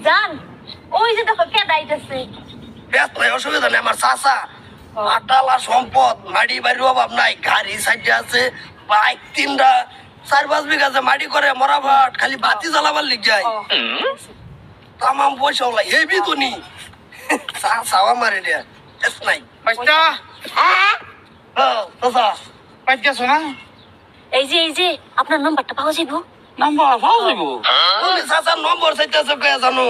জান ওই যে দেখো কে দাইতেছে ব্যস্ত নাই, অসুবিধা নেই। আমার চাচা আটালা সম্পদ, মাটি বাড়ির অভাব নাই, গাড়ি সাইডে আছে, বাইক 3টা, 4-5 বিঘা আছে, মাটি করে মরাভাট, খালি বাতি জ্বালাবার লিখ যায়। তামাম পয়সা ওলাই হেভি তো নি চাচা আমার এটা এস নাই। বাইস্তা চাচা বাইক গেছো না? এই যে আপনার নাম্বারটা পাওয়া যাইবো? নাম্বার পাওয়া যাইব? তুমি চাচার নম্বর চাইতেছো কে জানো?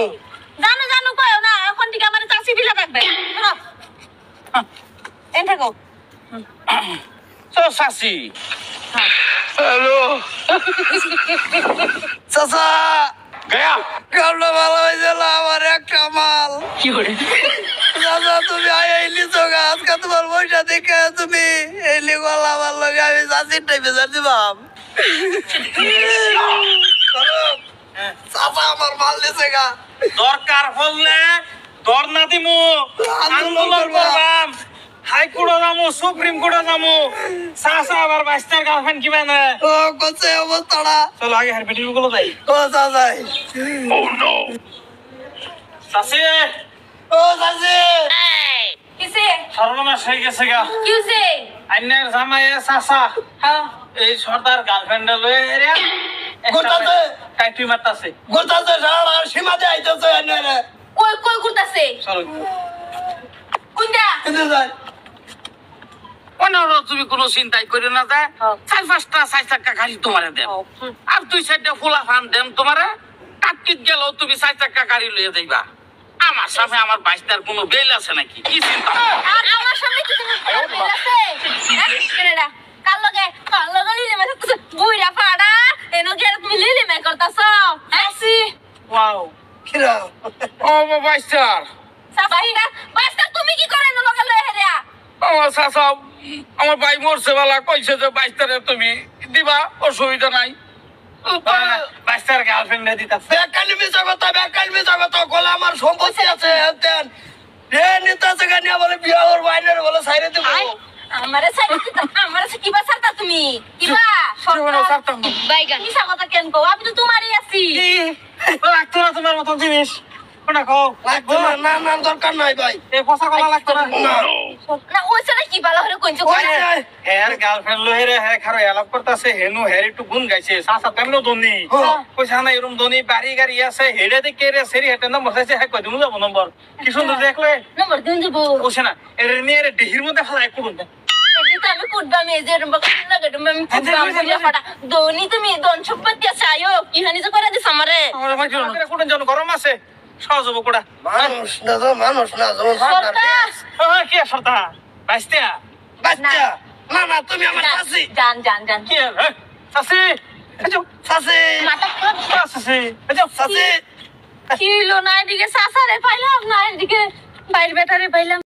জানো কয়ও না, এখন থেকে আমার চাচি বিলা থাকবে। এন থাকো। তো চাচি হ্যালো চাচা গয়া কামটা ভালো হয়েছে না, আমার একটা মাল। কি করে? চাচা তুমি আইলি তো আজকে তোমার পয়সা দেখে তুমি এলি গলা আমার লগে আমি চাচির টাইপে জানি বাপ। চাচা আমার মাল দিছে গা। দরকার হলে দর না দিমু, আন্দোলন করবাম, হাইকোর্টে যামু, সুপ্রিম কোর্টে যামু। চাচা আবার বাইস্তার গার্লফ্রেন্ড কি মানে? ও কোসে অবস্থাটা। চলো আগে হার বেটির গুলো যাই। ও চাচাই। চাচি ও চাচি। কিসে? সর্বনাশ হয়ে গেছে গা। কি হইছে? আইনের জামাই চাচা হ্যাঁ। এই সর্দার গার্লফ্রেন্ড লয়ে এরিয়া গোটাতে কাইটুই মারতাছে। গোটাতে সারা সীমা দিয়ে আইতেছে এনে। কই করতাছে? চলো কোনটা? এনে যাই। পনেরো তুমি কোনো চিন্তাই করে না যায়। 4-5টা 4 চাকা গাড়ি তোমারে দেন, আর 2-4টা ফুলা ফান দেন তোমারে। কাটকিট গেল তুমি 4 চাকা গাড়ি লইয়া যাইবা। আমার সামনে আমার বাইস্তার কোনো বেল আছে নাকি? কি চিন্তা? আর আমার সামনে কি তুমি বেল আছে? হ্যাঁ কেনেডা কাল লগে লিলে মে করতেছ বুইরা পাড়া এনো কি আর তুমি লিলে মে করতাছ? আসি ওয়াও কিরা ও বাইস্তার সাবাইরা বাস্তা তুমি কি করে এনো লগে লয়ে হেরিয়া? আমার চাচা আমার ভাই মরছে বেলা কইছে যে বাইস্তারে তুমি দিবা, অসুবিধা নাই। বাইস্তার গার্লফ্রেন্ড দিতাছে। বেকালি মিছা কথা গলা আমার সম্পত্তি আছে হেনতেন রে নিতাছে গানি বলে বিয়া ওর বাইনের বলে সাইরে দেব। আমারে সাইড আমারে কি বাসারতা তুমি কিবা ছাড়তাম না। বাইগান মিছা কথা কেন কও? আমি তো তোমারই আছি। লাগতো না তোমার মতন জিনিস। কোনটা খাও লাগতো না, না না দরকার নাই ভাই। এই পচা কলা লাগতো না। না ওইটা কি বালা হরে কইছো? ওই যে হেয়ার গার্লফ্রেন্ড লহেরে হ্যাঁ খারো এলাপ করতেছে, হেনু হের একটু গুণ গাইছে। চাচা তেমনও ধনী কইছে না এরকম ধনী বাড়ি গাড়ি আছে, হেডে দেখে রে সেরি হেটে নম্বর চাইছে। হ্যাঁ কই দিমু যাব নম্বর। কি সুন্দর দেখলে নম্বর দিন দিব। কইছে না এর নিয়ে রে ডিহির মধ্যে ফেলা একটু গুণ। এটা আমি কুডবা মেজে রুম বাকি লাগে তুমি আমি কুডবা বুঝা পড়া দোনি তুমি দন সম্পত্তি আছে আয়ো কি হানি যে করে দিছ আমারে? আমার ভাই কি কোন জন গরম আছে সহজ হবো কোড়া। মানুষ না যেমন সরকার হ্যাঁ কি সরতা বাইস্তা বাচ্চা না না তুমি আমার চাচি। জান কি চাচি চাচি মাথা চাচি চাচি কি হলো না এদিকে সাসারে পাইলাম না এদিকে বাইরে বেটারে পাইলাম।